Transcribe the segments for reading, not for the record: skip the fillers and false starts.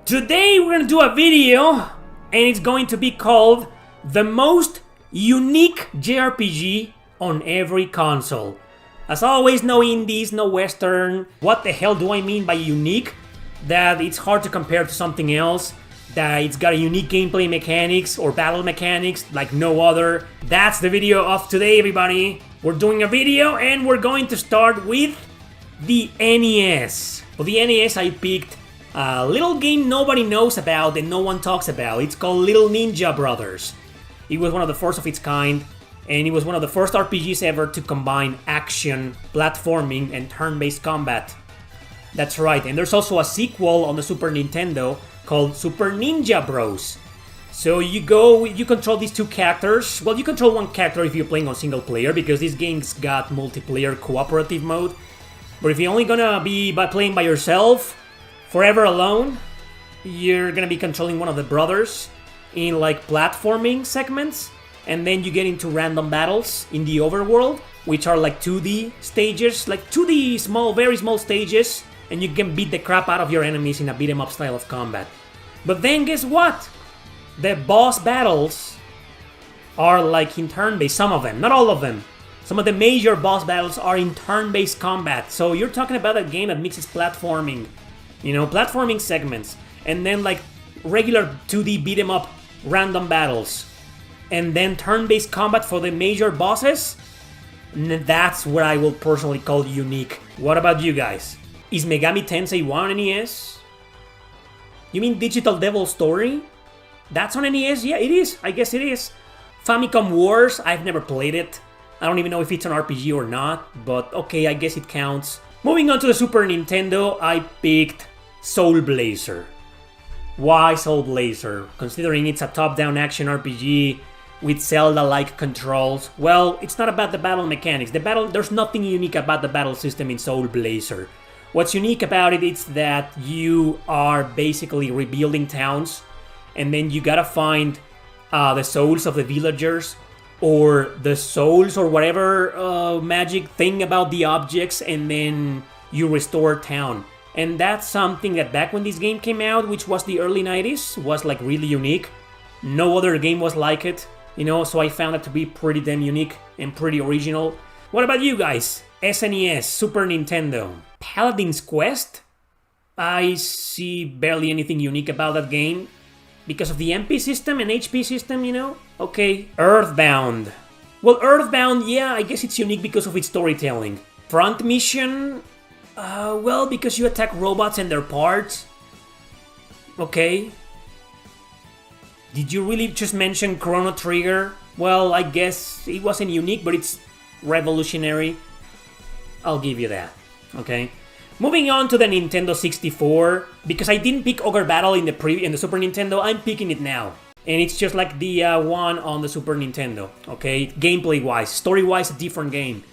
Today we're gonna do a video, and it's going to be called the most unique JRPG on every console. As always, no indies, no western. What the hell do I mean by unique? That it's hard to compare to something else, that it's got a unique gameplay mechanics or battle mechanics like no other. That's the video of today, everybody. We're doing a video and we're going to start with the NES. For the NES, I picked a little game nobody knows about and no one talks about. It's called Little Ninja Brothers. It was one of the first of its kind, and it was one of the first RPGs ever to combine action, platforming, and turn-based combat. That's right, and there's also a sequel on the Super Nintendo called Super Ninja Bros. So you control these two characters. Well, you control one character if you're playing on single player, because this game's got multiplayer cooperative mode. But if you're only gonna be playing by yourself, forever alone, you're gonna be controlling one of the brothers in like platforming segments, and then you get into random battles in the overworld, which are like 2D stages, like 2D very small stages, and you can beat the crap out of your enemies in a beat 'em up style of combat. But then guess what? The boss battles are like in turn-based, some of them, not all of them. Some of the major boss battles are in turn-based combat. So you're talking about a game that mixes platforming, platforming segments, and then like regular 2D beat 'em up random battles, and then turn-based combat for the major bosses. That's what I will personally call unique. What about you guys? Is Megami Tensei 1 on NES? You mean Digital Devil Story? That's on NES? Yeah, it is. I guess it is. Famicom Wars? I've never played it. I don't even know if it's an RPG or not, but okay, I guess it counts. Moving on to the Super Nintendo, I picked Soul Blazer. Why Soul Blazer? Considering it's a top-down action RPG with Zelda-like controls. Well, it's not about the battle mechanics. There's nothing unique about the battle system in Soul Blazer. What's unique about it is that you are basically rebuilding towns, and then you gotta find the souls of the villagers, or the souls or whatever magic thing about the objects, and then you restore town. And that's something that back when this game came out, which was the early 90s, was like really unique. No other game was like it, so I found it to be pretty damn unique and pretty original. What about you guys? SNES, Super Nintendo. Paladin's Quest? I see barely anything unique about that game. Because of the MP system and HP system, Okay. Earthbound. Well, Earthbound, yeah, I guess it's unique because of its storytelling. Front Mission? Well, because you attack robots and their parts. Okay. Did you really just mention Chrono Trigger? Well, I guess it wasn't unique, but it's revolutionary. I'll give you that. Okay. Moving on to the Nintendo 64, because I didn't pick Ogre Battle in the Super Nintendo, I'm picking it now. And it's just like the one on the Super Nintendo, okay? Gameplay-wise, story-wise, a different game.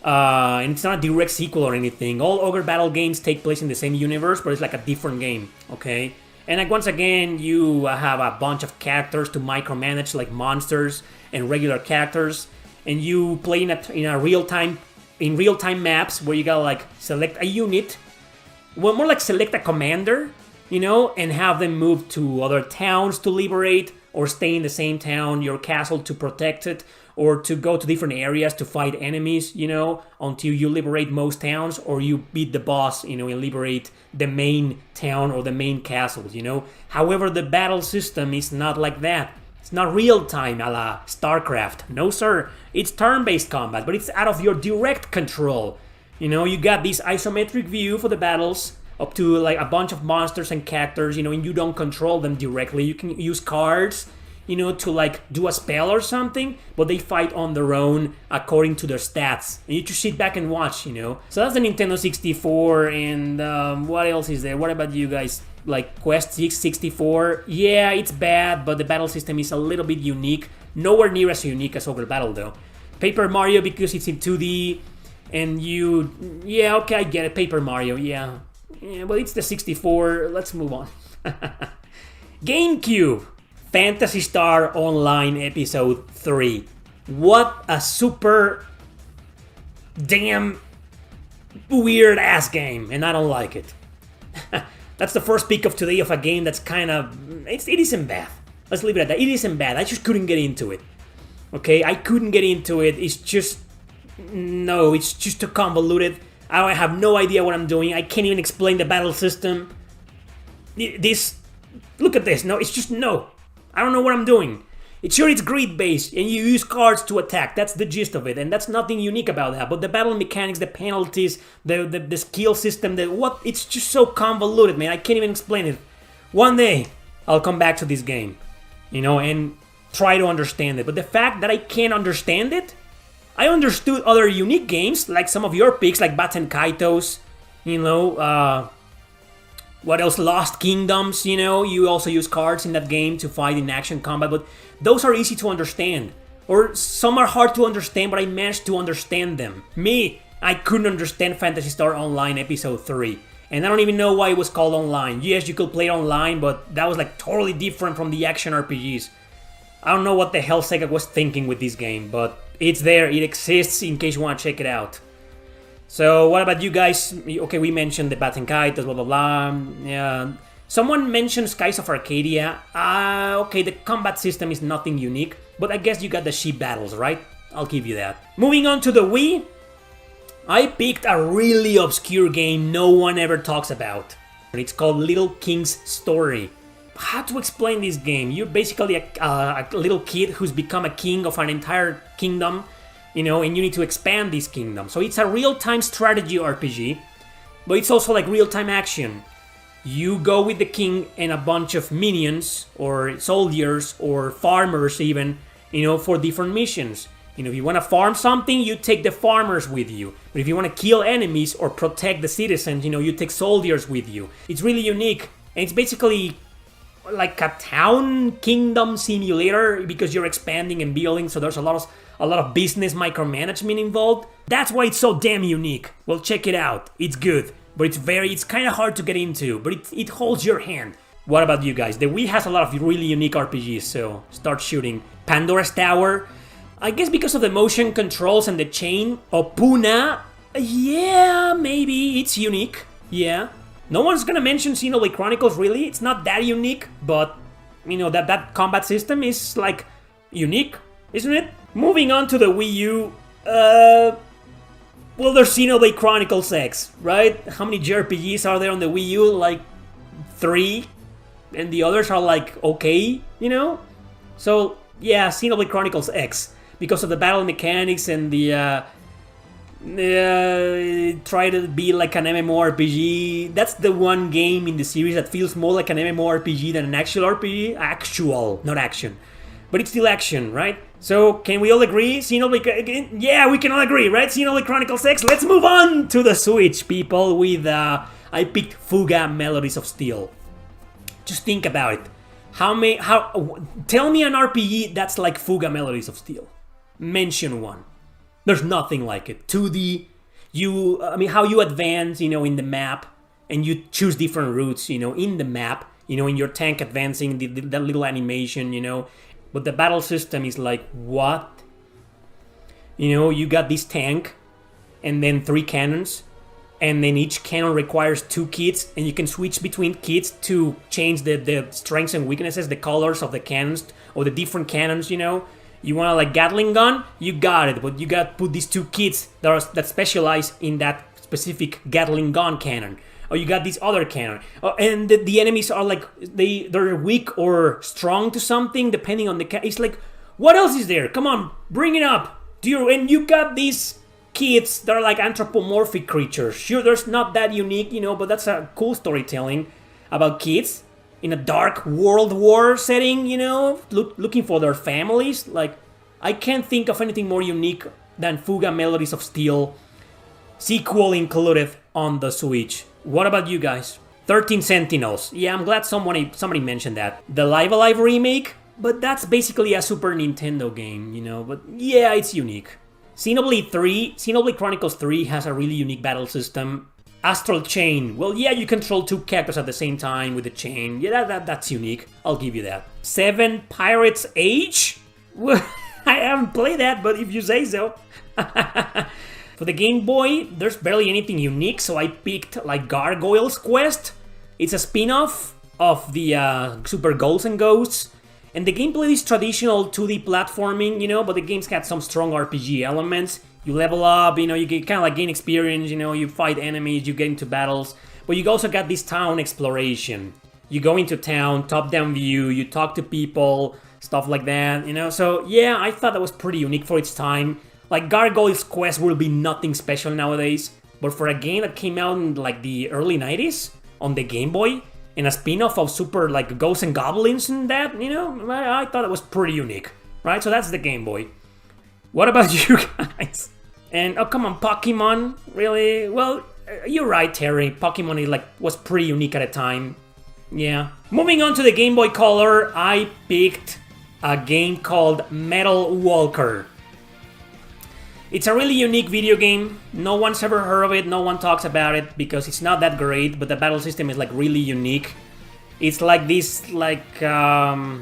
And it's not a direct sequel or anything. All Ogre Battle games take place in the same universe, but it's like a different game, okay? And like once again, you have a bunch of characters to micromanage, like monsters and regular characters. And you play in real-time maps where you gotta like select a unit, well, more like select a commander, and have them move to other towns to liberate, or stay in the same town, your castle, to protect it, or to go to different areas to fight enemies, until you liberate most towns, or you beat the boss, and liberate the main town or the main castles, However, the battle system is not like that. It's not real-time a la StarCraft. No, sir. It's turn-based combat, but it's out of your direct control. You got this isometric view for the battles, up to like a bunch of monsters and characters, and you don't control them directly. You can use cards, to like do a spell or something, but they fight on their own according to their stats. And you just sit back and watch, So that's the Nintendo 64, and what else is there? What about you guys? Like Quest 64, yeah, it's bad, but the battle system is a little bit unique. Nowhere near as unique as Ogre Battle, though. Paper Mario, because it's in 2D, and yeah, okay, I get it, Paper Mario, yeah, but it's the 64, let's move on. GameCube, Phantasy Star Online Episode 3. What a super damn weird-ass game, and I don't like it. That's the first pick of today of a game that's kind of... It isn't bad. Let's leave it at that. It isn't bad. I just couldn't get into it. Okay, I couldn't get into it. It's just... No, it's just too convoluted. I have no idea what I'm doing. I can't even explain the battle system. This... Look at this. No, it's just no. I don't know what I'm doing. It's sure it's grid-based, and you use cards to attack. That's the gist of it, and that's nothing unique about that. But the battle mechanics, the penalties, the skill system, it's just so convoluted, man. I can't even explain it. One day, I'll come back to this game, you know, and try to understand it. But the fact that I can't understand it, I understood other unique games, like some of your picks, like Baten Kaitos, you know, what else? Lost Kingdoms, you know, you also use cards in that game to fight in action combat, but those are easy to understand. Or some are hard to understand, but I managed to understand them. Me, I couldn't understand Phantasy Star Online Episode 3. And I don't even know why it was called online. Yes, you could play it online, but that was like totally different from the action RPGs. I don't know what the hell Sega was thinking with this game, but it's there, it exists in case you want to check it out. So, what about you guys? Okay, we mentioned the Baten Kaitos, blah blah blah. Yeah. Someone mentioned Skies of Arcadia. Okay, the combat system is nothing unique, but I guess you got the sheep battles, right? I'll give you that. Moving on to the Wii, I picked a really obscure game no one ever talks about. It's called Little King's Story. How to explain this game? You're basically a little kid who's become a king of an entire kingdom, you know, and you need to expand this kingdom. So it's a real-time strategy RPG, but it's also like real-time action. You go with the king and a bunch of minions, or soldiers, or farmers even, you know, for different missions. You know, if you want to farm something, you take the farmers with you. But if you want to kill enemies or protect the citizens, you know, you take soldiers with you. It's really unique, and it's basically like a town kingdom simulator because you're expanding and building, so there's a lot of business micromanagement involved. That's why it's so damn unique. Well, check it out. It's good, but it's kind of hard to get into, but it holds your hand. What about you guys? The Wii has a lot of really unique RPGs, so start shooting. Pandora's Tower, I guess because of the motion controls and the chain. Opuna, yeah, maybe it's unique, yeah. No one's gonna mention Xenoblade Chronicles, really. It's not that unique, but, you know, that combat system is, like, unique, isn't it? Moving on to the Wii U, well, there's Xenoblade Chronicles X, right? How many JRPGs are there on the Wii U? Like, 3? And the others are, like, okay, you know? So, yeah, Xenoblade Chronicles X. Because of the battle mechanics and the, try to be like an MMORPG. That's the one game in the series that feels more like an MMORPG than an actual RPG. Actual, not action. But it's still action, right? So, can we all agree? Xenoblade... Yeah, we can all agree, right? Xenoblade Chronicles X. Let's move on to the Switch, people, with... I picked Fuga Melodies of Steel. Just think about it. Tell me an RPG that's like Fuga Melodies of Steel. Mention one. There's nothing like it. 2D, how you advance, you know, in the map, and you choose different routes, you know, in the map, you know, in your tank advancing, that little animation, you know, but the battle system is like, what? You know, you got this tank, and then 3 cannons, and then each cannon requires 2 kits, and you can switch between kits to change the strengths and weaknesses, the colors of the cannons, or the different cannons, you know. You want like Gatling gun? You got it, but you got to put these 2 kits that specialize in that specific Gatling gun cannon. Or you got this other cannon. And the enemies are like, they're weak or strong to something depending on the It's like, what else is there? Come on, bring it up. And you got these kits that are like anthropomorphic creatures. Sure, there's not that unique, you know, but that's a cool storytelling about kids in a dark World War setting, you know, looking for their families. Like, I can't think of anything more unique than Fuga Melodies of Steel, sequel included on the Switch. What about you guys? 13 Sentinels. Yeah, I'm glad somebody mentioned that. The Live Alive remake, but that's basically a Super Nintendo game, you know, but yeah, it's unique. Xenoblade Chronicles 3 has a really unique battle system. Astral Chain. Well, yeah, you control 2 characters at the same time with the chain. Yeah, that's unique. I'll give you that. 7 Pirates Age? Well, I haven't played that, but if you say so. For the Game Boy, there's barely anything unique, so I picked like Gargoyle's Quest. It's a spin-off of the Super Ghosts and Ghosts. And the gameplay is traditional 2D platforming, you know, but the game's got some strong RPG elements. You level up, you know, you kind of like gain experience, you know, you fight enemies, you get into battles. But you also got this town exploration. You go into town, top-down view, you talk to people, stuff like that, you know. So, yeah, I thought that was pretty unique for its time. Like, Gargoyle's Quest will be nothing special nowadays. But for a game that came out in, like, the early 90s on the Game Boy, and a spin-off of Super, like, Ghosts and Goblins and that, you know, I thought it was pretty unique, right? So that's the Game Boy. What about you guys? And, oh, come on, Pokemon? Really? Well, you're right, Terry. Pokemon was pretty unique at the time. Yeah. Moving on to the Game Boy Color, I picked a game called Metal Walker. It's a really unique video game. No one's ever heard of it, no one talks about it because it's not that great, but the battle system is like really unique. It's like this, like, I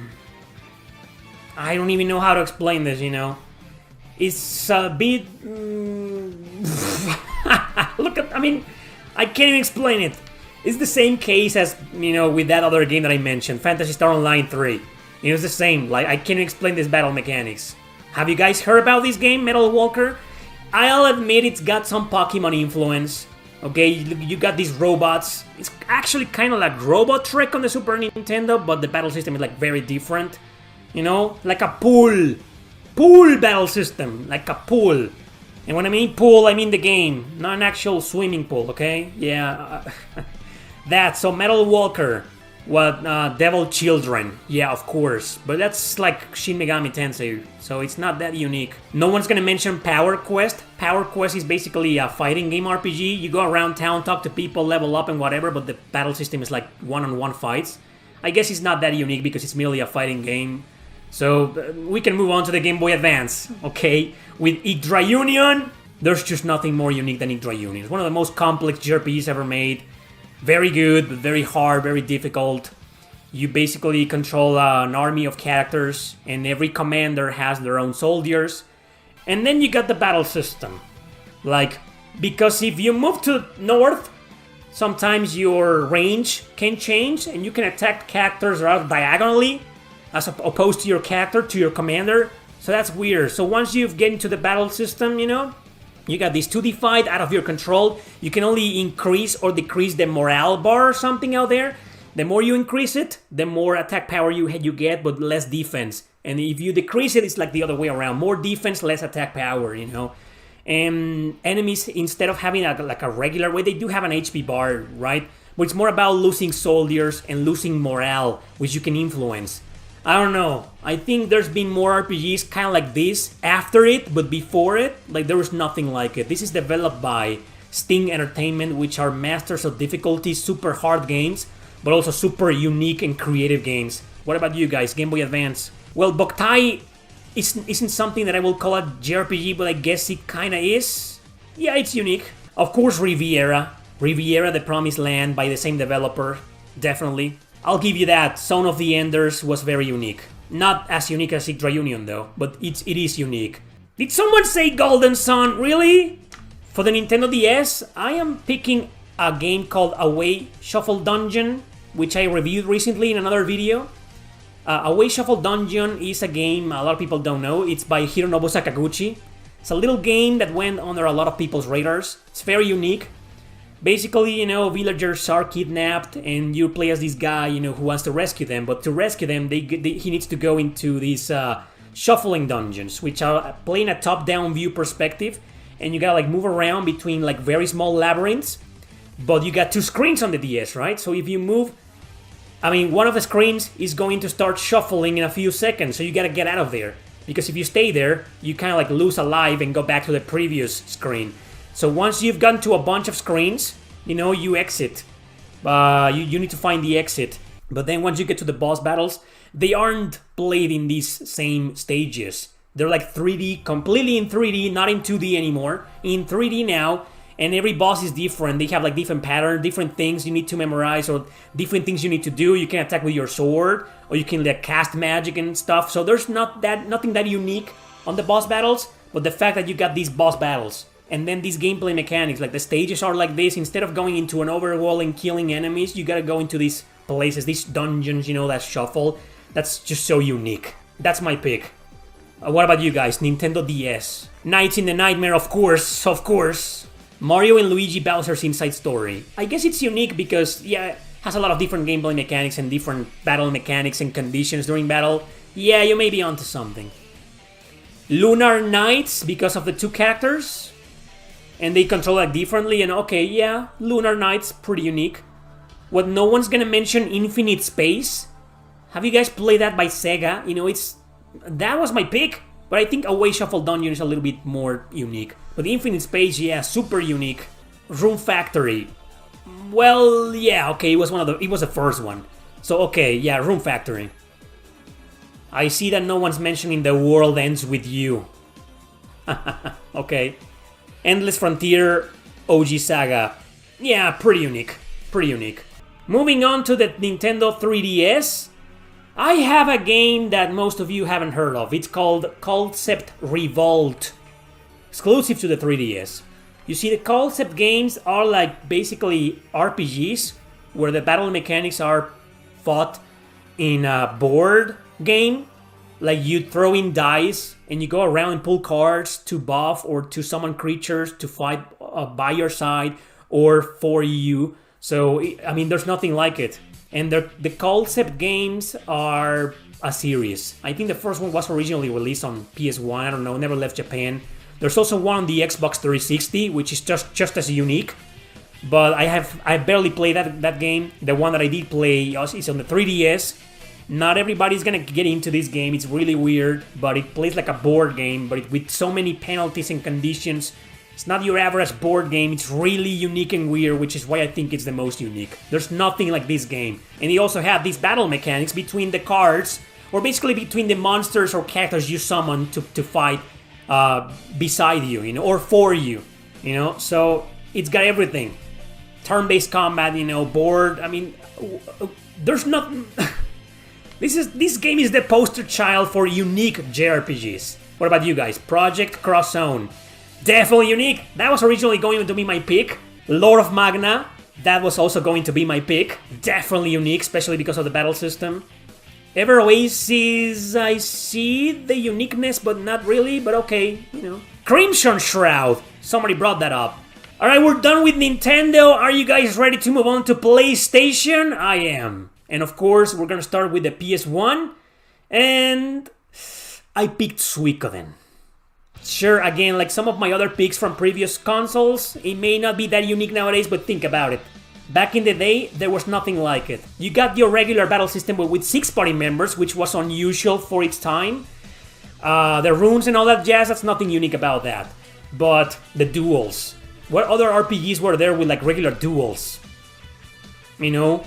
don't even know how to explain this, you know. It's a bit... Look at, I mean, I can't even explain it. It's the same case as, you know, with that other game that I mentioned, Phantasy Star Online 3. It was the same, like, I can't even explain this battle mechanics. Have you guys heard about this game, Metal Walker? I'll admit it's got some Pokemon influence. Okay, you got these robots. It's actually kind of like Robot Trek on the Super Nintendo, but the battle system is like very different. You know, like a pool battle system, like a pool. And when I mean pool, I mean the game, not an actual swimming pool, okay? Yeah, so Metal Walker. What, Devil Children, yeah, of course, but that's like Shin Megami Tensei, so it's not that unique. No one's gonna mention Power Quest. Power Quest is basically a fighting game RPG. You go around town, talk to people, level up and whatever, but the battle system is like one-on-one fights. I guess it's not that unique because it's merely a fighting game. So, we can move on to the Game Boy Advance, okay? With Yggdra Union, there's just nothing more unique than Yggdra Union. It's one of the most complex JRPGs ever made. Very good, but very hard, very difficult. You basically control an army of characters, and every commander has their own soldiers. And then you got the battle system. Like, because if you move to north, sometimes your range can change, and you can attack characters out diagonally, as opposed to your character, to your commander. So that's weird. So once you get into the battle system, you know, you got this 2D fight out of your control. You can only increase or decrease the morale bar or something out there. The more you increase it, the more attack power you get, but less defense. And if you decrease it, it's like the other way around. More defense, less attack power, you know. And enemies, instead of having like a regular way, they do have an HP bar, right? But it's more about losing soldiers and losing morale, which you can influence. I don't know. I think there's been more RPGs kind of like this after it, but before it, like there was nothing like it. This is developed by Sting Entertainment, which are masters of difficulty, super hard games, but also super unique and creative games. What about you guys? Game Boy Advance? Well, Boktai isn't something that I will call a JRPG, but I guess it kind of is. Yeah, it's unique. Of course, Riviera, The Promised Land by the same developer, definitely. I'll give you that. Zone of the Enders was very unique. Not as unique as Yggdra Union though, but it is unique. Did someone say Golden Sun? Really? For the Nintendo DS, I am picking a game called Away Shuffle Dungeon, which I reviewed recently in another video. Away Shuffle Dungeon is a game a lot of people don't know. It's by Hironobu Sakaguchi. It's a little game that went under a lot of people's radars. It's very unique. Basically, you know, villagers are kidnapped and you play as this guy, you know, who wants to rescue them. But to rescue them, he needs to go into these shuffling dungeons, which are playing a top-down view perspective. And you gotta like move around between like very small labyrinths. But you got two screens on the DS, right? So if you move, I mean, one of the screens is going to start shuffling in a few seconds. So you gotta get out of there. Because if you stay there, you kind of like lose a life and go back to the previous screen. So once you've gotten to a bunch of screens, you know, you exit. You need to find the exit. But then once you get to the boss battles, they aren't played in these same stages. They're like 3D, completely in 3D, not in 2D anymore. In 3D now, and every boss is different. They have like different patterns, different things you need to memorize, or different things you need to do. You can attack with your sword, or you can like cast magic and stuff. So there's nothing that unique on the boss battles, but the fact that you got these boss battles. And then these gameplay mechanics, like the stages are like this. Instead of going into an overworld and killing enemies, you gotta go into these places, these dungeons, you know, that shuffle. That's just so unique. That's my pick. What about you guys? Nintendo DS. Nights in the Nightmare, of course, of course. Mario and Luigi Bowser's Inside Story. I guess it's unique because, yeah, it has a lot of different gameplay mechanics and different battle mechanics and conditions during battle. Yeah, you may be onto something. Lunar Nights, because of the two characters. And they control it differently, and okay, yeah, Lunar Nights, pretty unique. What no one's gonna mention, Infinite Space. Have you guys played that by Sega? You know, that was my pick, but I think Away Shuffle Dungeon is a little bit more unique. But Infinite Space, yeah, super unique. Room Factory. Well, yeah, okay, it was the first one. So okay, yeah, Room Factory. I see that no one's mentioning The World Ends With You. Okay. Endless Frontier, OG Saga. Yeah, pretty unique. Pretty unique. Moving on to the Nintendo 3DS. I have a game that most of you haven't heard of. It's called Concept Revolt. Exclusive to the 3DS. You see, the concept games are like basically RPGs, where the battle mechanics are fought in a board game. Like you throw in dice and you go around and pull cards to buff or to summon creatures to fight by your side or for you. So, I mean, there's nothing like it. And the concept games are a series. I think the first one was originally released on PS1. I don't know, never left Japan. There's also one on the Xbox 360, which is just as unique. But I barely played that game. The one that I did play is on the 3DS. Not everybody's gonna get into this game. It's really weird, but it plays like a board game, but with so many penalties and conditions. It's not your average board game. It's really unique and weird, which is why I think it's the most unique. There's nothing like this game. And they also have these battle mechanics between the cards, or basically between the monsters or characters you summon to fight beside you, you know, or for you, you know. So it's got everything. Turn-based combat, you know, board. I mean, there's nothing. This game is the poster child for unique JRPGs. What about you guys? Project Cross Zone. Definitely unique. That was originally going to be my pick. Lord of Magna. That was also going to be my pick. Definitely unique, especially because of the battle system. Ever Oasis, I see the uniqueness, but not really, but okay, you know. Crimson Shroud. Somebody brought that up. Alright, we're done with Nintendo. Are you guys ready to move on to PlayStation? I am. And of course, we're gonna start with the PS1. And I picked Suikoden. Sure, again, like some of my other picks from previous consoles, it may not be that unique nowadays, but think about it. Back in the day, there was nothing like it. You got your regular battle system with 6 party members, which was unusual for its time. The runes and all that jazz, that's nothing unique about that. But the duels. What other RPGs were there with like regular duels? You know?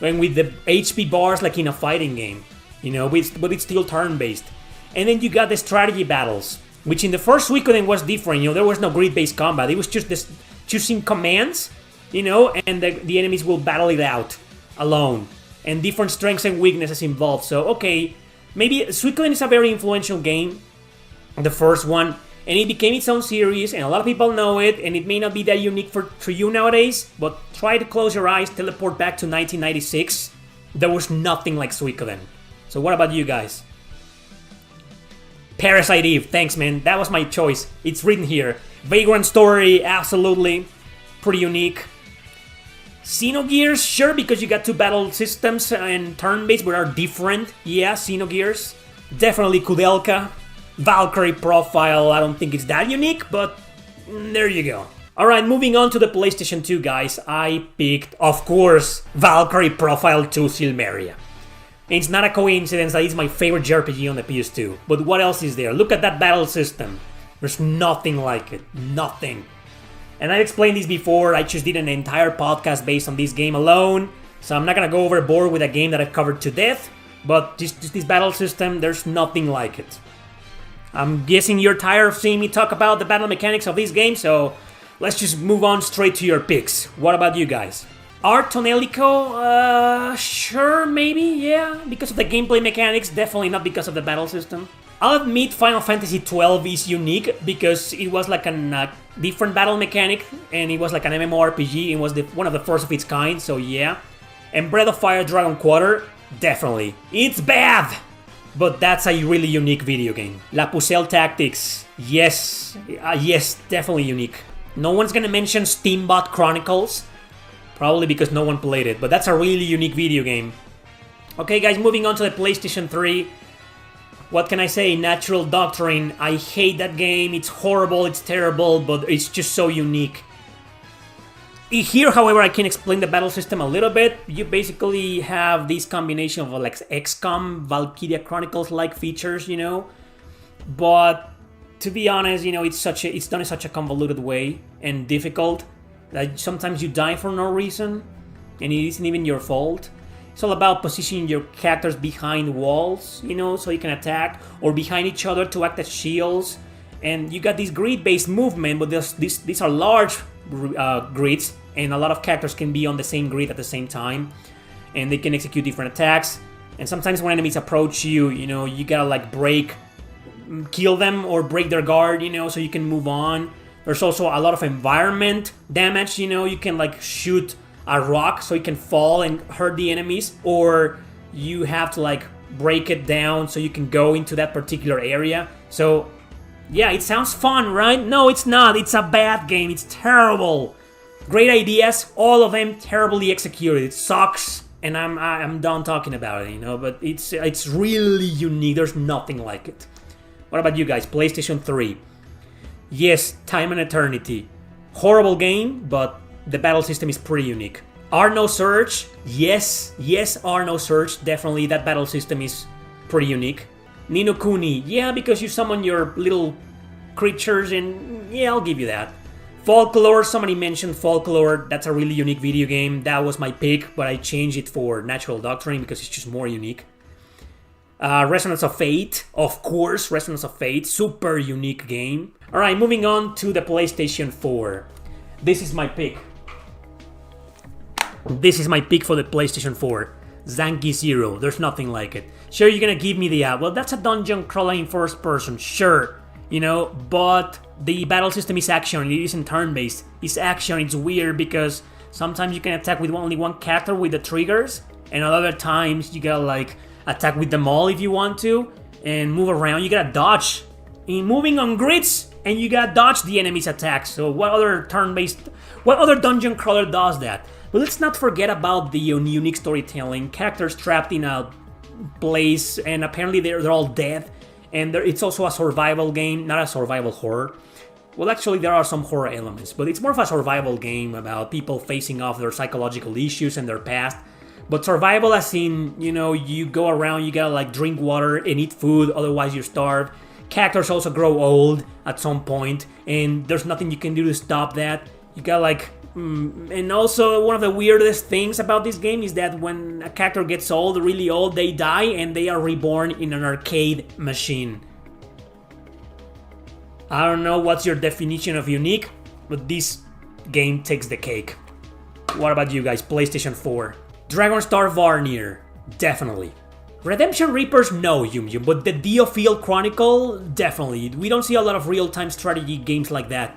And with the HP bars like in a fighting game, you know, but it's still turn-based. And then you got the strategy battles, which in the first Suikoden was different, you know, there was no grid-based combat, it was just this choosing commands, you know, and the enemies will battle it out alone. And different strengths and weaknesses involved, so okay, maybe Suikoden is a very influential game, the first one, and it became its own series, and a lot of people know it, and it may not be that unique for you nowadays, but try to close your eyes, teleport back to 1996. There was nothing like Suikoden. So what about you guys? Parasite Eve, thanks man, that was my choice. It's written here. Vagrant Story, absolutely. Pretty unique. Xenogears, sure, because you got 2 battle systems and turn-based, but are different. Yeah, Xenogears. Definitely Kudelka. Valkyrie Profile, I don't think it's that unique, but there you go. Alright, moving on to the PlayStation 2, guys. I picked, of course, Valkyrie Profile 2 Silmeria. It's not a coincidence that it's my favorite JRPG on the PS2. But what else is there? Look at that battle system. There's nothing like it. Nothing. And I've explained this before. I just did an entire podcast based on this game alone. So I'm not gonna go overboard with a game that I've covered to death. But just this battle system, there's nothing like it. I'm guessing you're tired of seeing me talk about the battle mechanics of this game, so let's just move on straight to your picks. What about you guys? Art Tonelico, sure, maybe, yeah. Because of the gameplay mechanics, definitely not because of the battle system. I'll admit Final Fantasy XII is unique because it was like a different battle mechanic and it was like an MMORPG. It was one of the first of its kind, so yeah. And Breath of Fire Dragon Quarter, definitely. It's bad! But that's a really unique video game. La Pucelle Tactics, yes. Yes, definitely unique. No one's gonna mention Steambot Chronicles, probably because no one played it, but that's a really unique video game. Okay guys, moving on to the PlayStation 3. What can I say? Natural Doctrine. I hate that game. It's horrible, it's terrible, but it's just so unique. Here, however, I can explain the battle system a little bit. You basically have this combination of like XCOM, Valkyria Chronicles-like features, you know. But to be honest, you know, it's done in such a convoluted way and difficult that sometimes you die for no reason, and it isn't even your fault. It's all about positioning your characters behind walls, you know, so you can attack, or behind each other to act as shields. And you got this grid-based movement, but these are large grids, and a lot of characters can be on the same grid at the same time, and they can execute different attacks. And sometimes when enemies approach you, you know, you gotta like kill them or break their guard, you know, so you can move on. There's also a lot of environment damage, you know, you can like shoot a rock so it can fall and hurt the enemies, or you have to like break it down so you can go into that particular area. So yeah, it sounds fun, right? No, it's not. It's a bad game. It's terrible. Great ideas, all of them terribly executed. It sucks, and I'm done talking about it, you know, but it's really unique. There's nothing like it. What about you guys? PlayStation 3. Yes, Time and Eternity. Horrible game, but the battle system is pretty unique. Arno Surge, yes, Arno Surge, definitely that battle system is pretty unique. Ni no Kuni, yeah, because you summon your little creatures, and yeah, I'll give you that. Folklore, somebody mentioned Folklore, that's a really unique video game. That was my pick, but I changed it for Natural Doctrine because it's just more unique. Resonance of Fate, of course, Resonance of Fate, super unique game. Alright, moving on to the PlayStation 4. This is my pick. This is my pick for the PlayStation 4. Zanki Zero, there's nothing like it. Sure, you're gonna give me the, well, that's a dungeon crawler in first person, sure, you know, but the battle system is action, it isn't turn-based. It's action, it's weird because sometimes you can attack with only one character with the triggers, and other times you gotta, like, attack with them all if you want to, and move around, you gotta dodge. In moving on grids, and you gotta dodge the enemy's attacks, so what other dungeon crawler does that? But let's not forget about the unique storytelling, characters trapped in a place, and apparently they're all dead, and it's also a survival game, not a survival horror. Well, actually there are some horror elements, but it's more of a survival game about people facing off their psychological issues and their past. But survival as in, you know, you go around, you gotta like drink water and eat food, otherwise you starve. Characters also grow old at some point, and there's nothing you can do to stop that. You gotta like... and also, one of the weirdest things about this game is that when a character gets old, really old, they die and they are reborn in an arcade machine. I don't know what's your definition of unique, but this game takes the cake. What about you guys? PlayStation 4. Dragon Star Varnir, definitely. Redemption Reapers, no, Yum, but the Diofield Chronicle, definitely. We don't see a lot of real-time strategy games like that.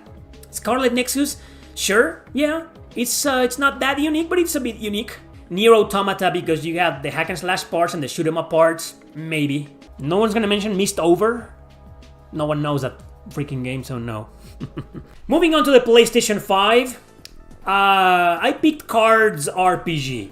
Scarlet Nexus, sure, yeah, it's not that unique, but it's a bit unique. Nier Automata, because you have the hack and slash parts and the shoot 'em up parts, maybe. No one's gonna mention Mist Over. No one knows that freaking game, so no. Moving on to the PlayStation 5, I picked Cards RPG.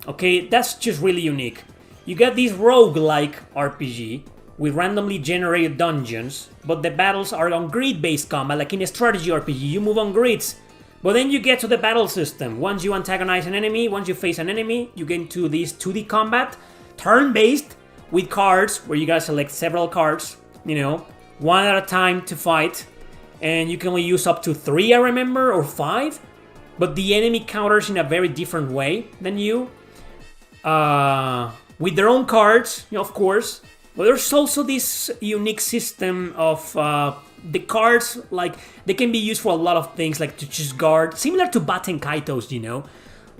Okay, that's just really unique. You got this roguelike RPG with randomly generated dungeons, but the battles are on grid-based combat, like in a strategy RPG, you move on grids. But then you get to the battle system. Once you antagonize an enemy, once you face an enemy, you get into this 2D combat, turn-based, with cards, where you gotta select several cards, you know, one at a time to fight, and you can only use up to 3, I remember, or 5, but the enemy counters in a very different way than you. With their own cards, you know, of course. But there's also this unique system of the cards, like, they can be used for a lot of things, like to choose guard, similar to Baten Kaitos, you know.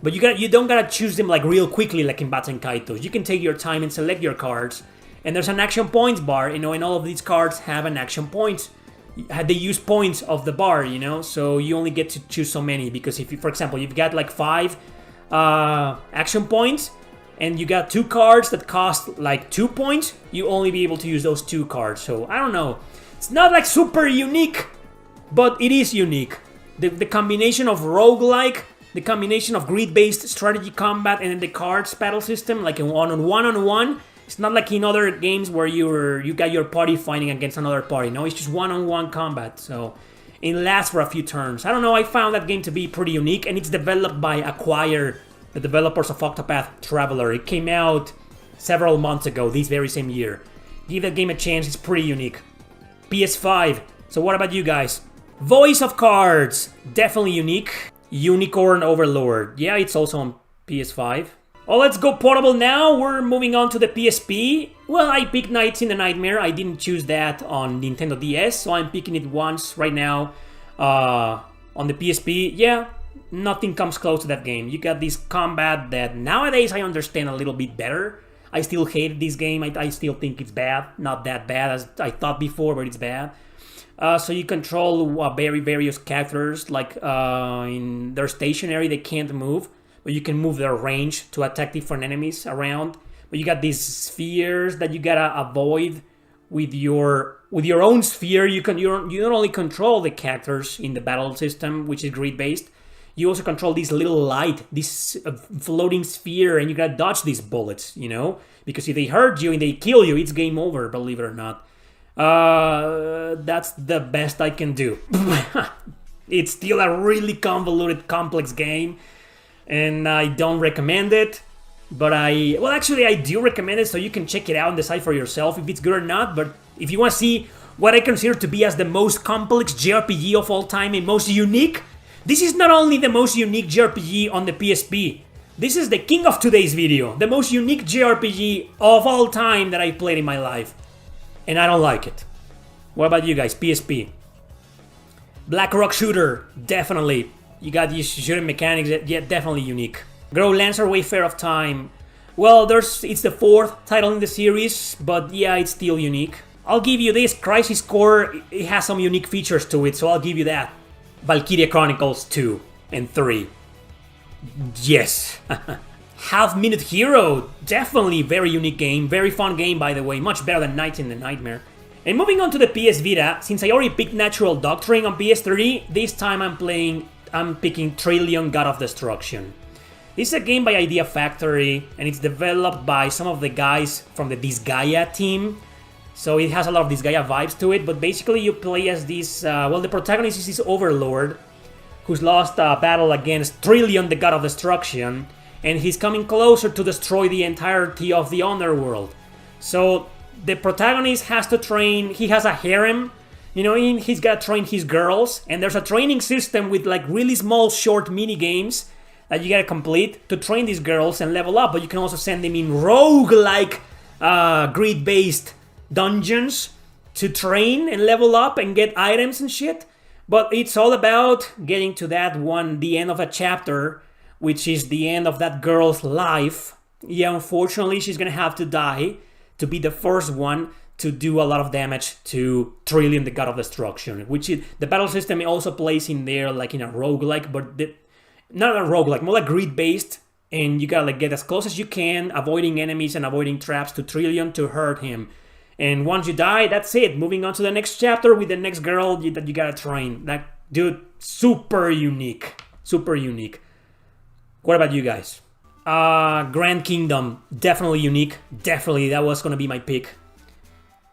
But you don't gotta choose them like real quickly, like in Baten Kaitos. You can take your time and select your cards, And there's an action points bar, you know, and all of these cards have an action points. They use points of the bar, you know, so you only get to choose so many, because if you, for example, you've got like 5 action points and you got 2 cards that cost like 2 points, you only be able to use those 2 cards. So I don't know, it's not like super unique, but it is unique. The combination of roguelike, the combination of grid-based strategy combat, and then the cards battle system, like a one-on-one. It's not like in other games where you got your party fighting against another party. No, it's just one-on-one combat. So it lasts for a few turns. I don't know, I found that game to be pretty unique, and it's developed by Acquire, the developers of Octopath Traveler. It came out several months ago, this very same year. Give that game a chance, it's pretty unique. PS5. So what about you guys? Voice of Cards, definitely unique. Unicorn Overlord, yeah, it's also on PS5. Oh, let's go portable now. We're moving on to the PSP. Well, I picked Nights in the Nightmare. I didn't choose that on Nintendo DS, so I'm picking it once right now on the PSP. Yeah, nothing comes close to that game. You got this combat that nowadays I understand a little bit better. I still hate this game. I still think it's bad. Not that bad as I thought before, but it's bad. So you control various characters, like in their stationary, they can't move. But you can move their range to attack different enemies around. But you got these spheres that you gotta avoid with your own sphere. You not only control the characters in the battle system, which is grid based, you also control this little light, this floating sphere, and you gotta dodge these bullets, you know? Because if they hurt you and they kill you, it's game over, believe it or not. That's the best I can do. It's still a really convoluted, complex game. And I don't recommend it, but actually I do recommend it, so you can check it out and decide for yourself if it's good or not. But if you want to see what I consider to be as the most complex JRPG of all time and most unique, this is not only the most unique JRPG on the PSP, this is the king of today's video, the most unique JRPG of all time that I played in my life. And I don't like it. What about you guys? PSP. Black Rock Shooter, definitely. You got these shooting mechanics that, yeah, definitely unique. Grow Lancer Wayfarer of Time. Well, it's the 4th title in the series, but yeah, it's still unique. I'll give you this, Crisis Core, it has some unique features to it, so I'll give you that. Valkyria Chronicles 2 and 3. Yes. Half Minute Hero, definitely very unique game, very fun game by the way, much better than Nights in the Nightmare. And moving on to the PS Vita, since I already picked Natural Doctrine on PS3, this time I'm picking Trillion God of Destruction. This is a game by Idea Factory, and it's developed by some of the guys from the Disgaea team. So it has a lot of Disgaea vibes to it, but basically you play as this, the protagonist is this overlord who's lost a battle against Trillion, the God of Destruction, and he's coming closer to destroy the entirety of the Underworld. So the protagonist has to train, he has a harem, you know, he's got to train his girls, and there's a training system with like really small, short mini games that you gotta complete to train these girls and level up. But you can also send them in rogue-like, grid-based dungeons to train and level up and get items and shit. But it's all about getting to that one, the end of a chapter, which is the end of that girl's life. Yeah, unfortunately, she's gonna have to die to be the first one to do a lot of damage to Trillion, the God of Destruction, which is, the battle system also plays in there like in a roguelike, but not a roguelike, more like grid-based, and you gotta like get as close as you can, avoiding enemies and avoiding traps to Trillion to hurt him. And once you die, that's it. Moving on to the next chapter with the next girl that you gotta train. That dude, super unique. Super unique. What about you guys? Grand Kingdom, definitely unique. Definitely, that was gonna be my pick.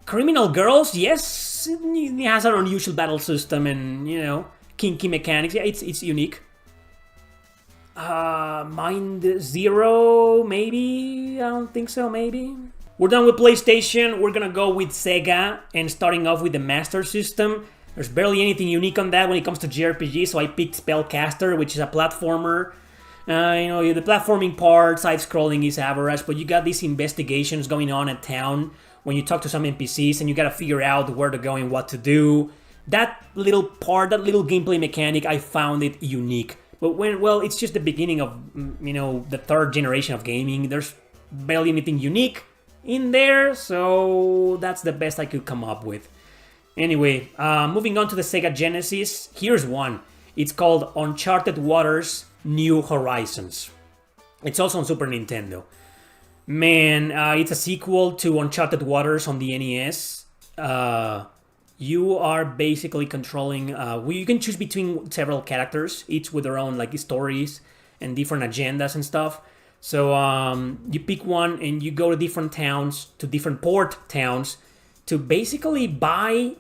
Criminal Girls, yes, it has an unusual battle system and, you know, kinky mechanics. Yeah, it's unique. Mind Zero, maybe? I don't think so, maybe? We're done with PlayStation, we're gonna go with Sega, and starting off with the Master System. There's barely anything unique on that when it comes to JRPG, so I picked Spellcaster, which is a platformer. You know, the platforming part, side-scrolling is average, but you got these investigations going on in town when you talk to some NPCs and you gotta figure out where to go and what to do. That little part, that little gameplay mechanic, I found it unique. But it's just the beginning of, you know, the 3rd generation of gaming. There's barely anything unique. in there, so that's the best I could come up with. Anyway, moving on to the Sega Genesis, here's one. It's called Uncharted Waters New Horizons. It's also on Super Nintendo. Man, it's a sequel to Uncharted Waters on the NES. You are basically controlling... you can choose between several characters, each with their own like stories and different agendas and stuff. So you pick one and you go to different towns, to different port towns, to basically buy...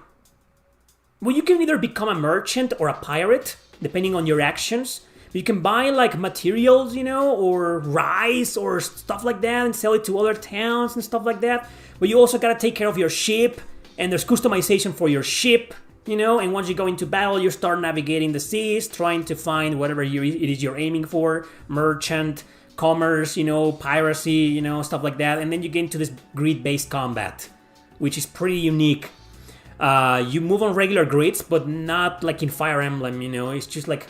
Well, you can either become a merchant or a pirate, depending on your actions. You can buy like materials, you know, or rice or stuff like that and sell it to other towns and stuff like that. But you also gotta take care of your ship, and there's customization for your ship, you know, and once you go into battle, you start navigating the seas, trying to find whatever it is you're aiming for, merchant, commerce, you know, piracy, you know, stuff like that. And then you get into this grid-based combat, which is pretty unique. You move on regular grids, but not like in Fire Emblem, you know, it's just like,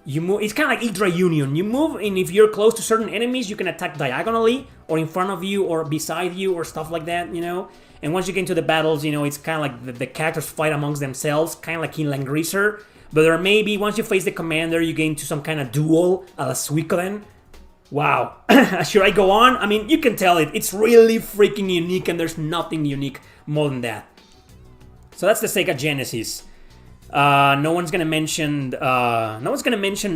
you move, it's kind of like Idra Union. You move, and if you're close to certain enemies, you can attack diagonally, or in front of you, or beside you, or stuff like that, you know. And once you get into the battles, you know, it's kind of like the characters fight amongst themselves, kind of like in Langrisser. But there may be, once you face the commander, you get into some kind of duel, a la Suikoden. Wow. Should I go on? I mean, you can tell it's really freaking unique, and there's nothing unique more than that. So that's the Sega Genesis. No one's gonna mention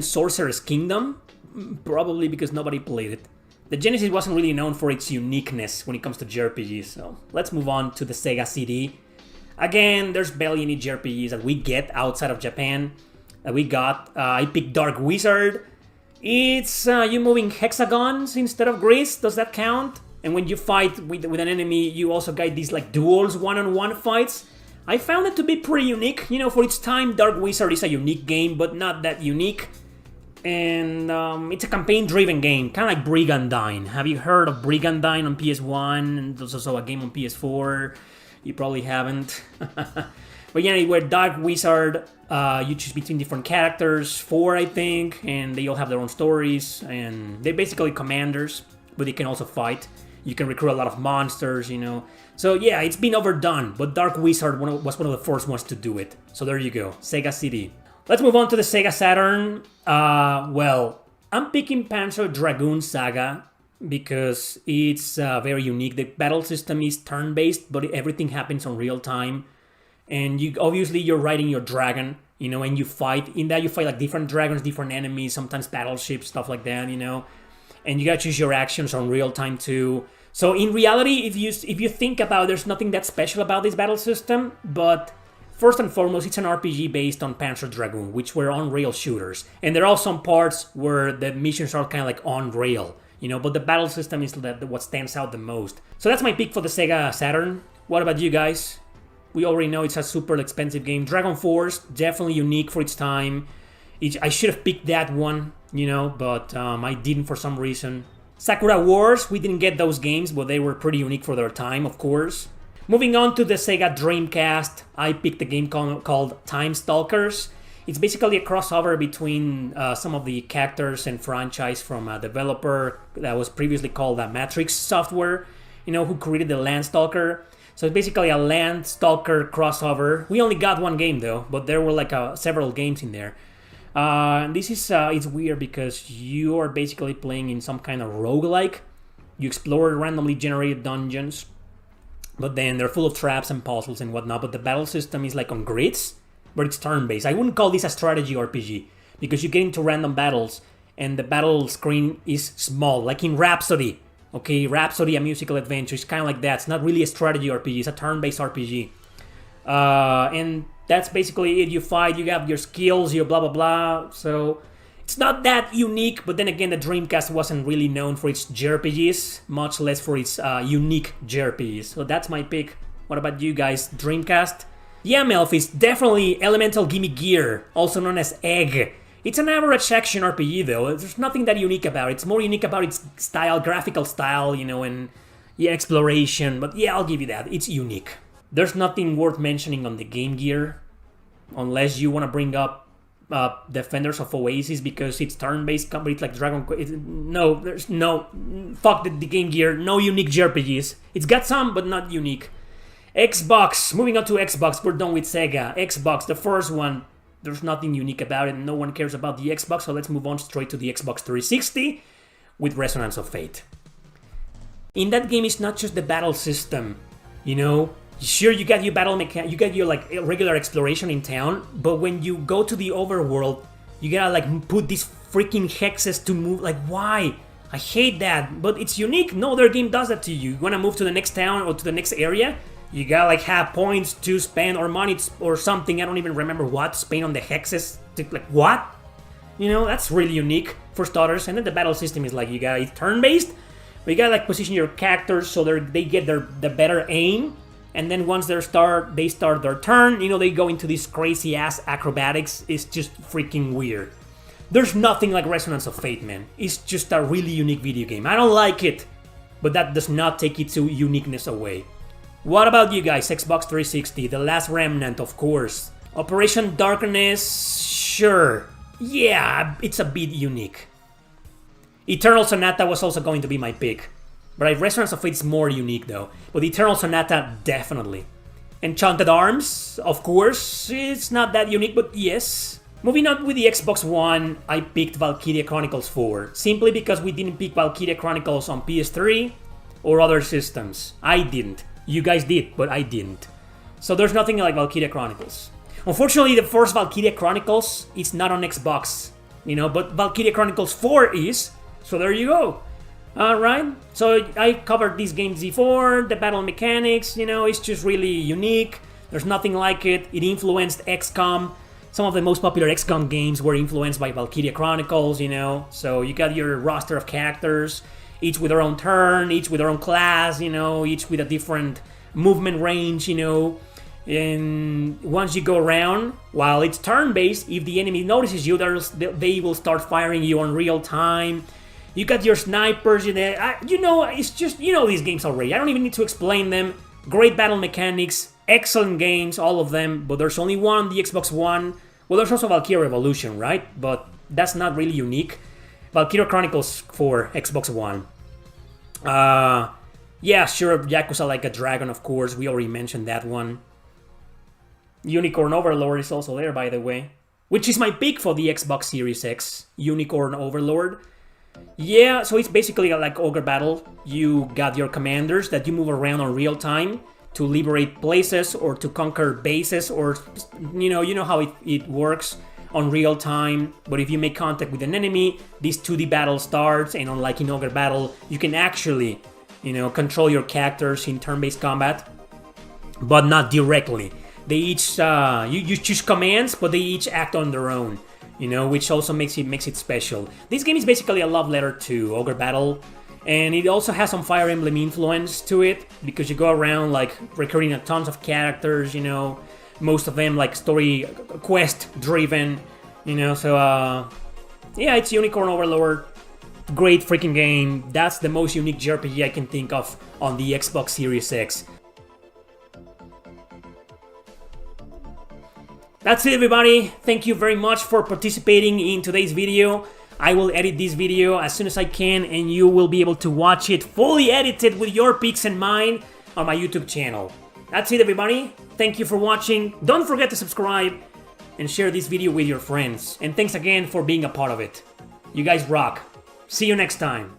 Sorcerer's Kingdom, probably because nobody played it. The Genesis wasn't really known for its uniqueness when it comes to JRPGs, so let's move on to the Sega CD. Again, there's barely any JRPGs that we get outside of Japan that we got. I picked Dark Wizard. It's you moving hexagons instead of grids. Does that count? And when you fight with an enemy, you also get these like duels, one-on-one fights. I found it to be pretty unique. You know, for its time, Dark Wizard is a unique game, but not that unique. And it's a campaign-driven game, kind of like Brigandine. Have you heard of Brigandine on PS1? And there's also a game on PS4. You probably haven't. But yeah, anyway, Dark Wizard, you choose between different characters, 4 I think, and they all have their own stories. And they're basically commanders, but they can also fight. You can recruit a lot of monsters, you know. So yeah, it's been overdone, but Dark Wizard was one of the first ones to do it. So there you go, Sega CD. Let's move on to the Sega Saturn. Well, I'm picking Panzer Dragoon Saga because it's very unique. The battle system is turn-based, but everything happens on real time. And obviously you're riding your dragon, you know, and you fight. In that you fight like different dragons, different enemies, sometimes battleships, stuff like that, you know. And you gotta choose your actions on real time too. So in reality, if you think about it, there's nothing that special about this battle system, but first and foremost, it's an RPG based on Panzer Dragoon, which were on-rail shooters. And there are some parts where the missions are kind of like on-rail, you know, but the battle system is what stands out the most. So that's my pick for the Sega Saturn. What about you guys? We already know it's a super expensive game. Dragon Force, definitely unique for its time. I should have picked that one, you know, but I didn't for some reason. Sakura Wars, we didn't get those games, but they were pretty unique for their time, of course. Moving on to the Sega Dreamcast, I picked a game called Time Stalkers. It's basically a crossover between some of the characters and franchise from a developer that was previously called Matrix Software, you know, who created the Landstalker. So it's basically a Landstalker crossover. We only got one game though, but there were like several games in there. This is it's weird because you are basically playing in some kind of roguelike. You explore randomly generated dungeons, but then they're full of traps and puzzles and whatnot. But the battle system is like on grids, but it's turn-based. I wouldn't call this a strategy RPG because you get into random battles and the battle screen is small, like in Rhapsody. Okay, Rhapsody, a musical adventure, it's kind of like that. It's not really a strategy RPG, it's a turn-based RPG. And that's basically it. You fight, you have your skills, you blah blah blah. So it's not that unique, but then again, the Dreamcast wasn't really known for its JRPGs, much less for its unique JRPGs. So that's my pick. What about you guys? Dreamcast? Yeah, Melf is definitely Elemental Gimme Gear, also known as Egg. It's an average action RPG though. There's nothing that unique about it. It's more unique about its style, graphical style, you know, and yeah, exploration. But yeah, I'll give you that. It's unique. There's nothing worth mentioning on the Game Gear, unless you want to bring up Defenders of Oasis because it's turn-based, but it's like Dragon Quest. No, there's no... Fuck the Game Gear, no unique JRPGs. It's got some, but not unique. Xbox, moving on to Xbox, we're done with Sega. Xbox, the first one, there's nothing unique about it, no one cares about the Xbox, so let's move on straight to the Xbox 360 with Resonance of Fate. In that game, it's not just the battle system, you know? Sure, you got your battle mechanic, you got your like regular exploration in town, but when you go to the overworld, you gotta like put these freaking hexes to move. Like, why? I hate that, but it's unique. No other game does that to you. You wanna move to the next town or to the next area, you gotta like have points to spend or money or something. I don't even remember what to spend on the hexes. Like, what? You know, that's really unique for starters. And then the battle system is like, it's turn-based, but you gotta like position your characters so they get the better aim. And then once they start their turn, you know, they go into this crazy-ass acrobatics. It's just freaking weird. There's nothing like Resonance of Fate, man. It's just a really unique video game. I don't like it, but that does not take its uniqueness away. What about you guys? Xbox 360, The Last Remnant, of course. Operation Darkness, sure. Yeah, it's a bit unique. Eternal Sonata was also going to be my pick. But Resonance of Fate is more unique though. But Eternal Sonata, definitely. Enchanted Arms, of course, it's not that unique, but yes. Moving on with the Xbox One, I picked Valkyria Chronicles 4. Simply because we didn't pick Valkyria Chronicles on PS3 or other systems. I didn't. You guys did, but I didn't. So there's nothing like Valkyria Chronicles. Unfortunately, the first Valkyria Chronicles is not on Xbox. You know, but Valkyria Chronicles 4 is. So there you go. Alright, so I covered these games before, the battle mechanics, you know, it's just really unique. There's nothing like it. It influenced XCOM. Some of the most popular XCOM games were influenced by Valkyria Chronicles, you know. So you got your roster of characters, each with their own turn, each with their own class, you know, each with a different movement range, you know. And once you go around, while it's turn-based, if the enemy notices you, they will start firing you on real time. You got your snipers, you know, it's just, you know these games already. I don't even need to explain them. Great battle mechanics, excellent games, all of them, but there's only one on the Xbox One. Well, there's also Valkyria Revolution, right? But that's not really unique. Valkyria Chronicles for Xbox One. Yeah, sure, Yakuza Like a Dragon, of course. We already mentioned that one. Unicorn Overlord is also there, by the way. Which is my pick for the Xbox Series X. Unicorn Overlord. Yeah, so it's basically like Ogre Battle. You got your commanders that you move around on real time to liberate places or to conquer bases, or you know how it works on real time. But if you make contact with an enemy, this 2D battle starts, and unlike in Ogre Battle, you can actually, you know, control your characters in turn-based combat, but not directly. They each you choose commands, but they each act on their own. You know, which also makes it special. This game is basically a love letter to Ogre Battle, and it also has some Fire Emblem influence to it, because you go around like recruiting a tons of characters, you know, most of them like story quest driven, you know, so yeah, it's Unicorn Overlord. Great freaking game. That's the most unique JRPG I can think of on the Xbox Series X. That's it, everybody. Thank you very much for participating in today's video. I will edit this video as soon as I can, and you will be able to watch it fully edited with your picks and mine on my YouTube channel. That's it, everybody. Thank you for watching. Don't forget to subscribe and share this video with your friends. And thanks again for being a part of it. You guys rock. See you next time.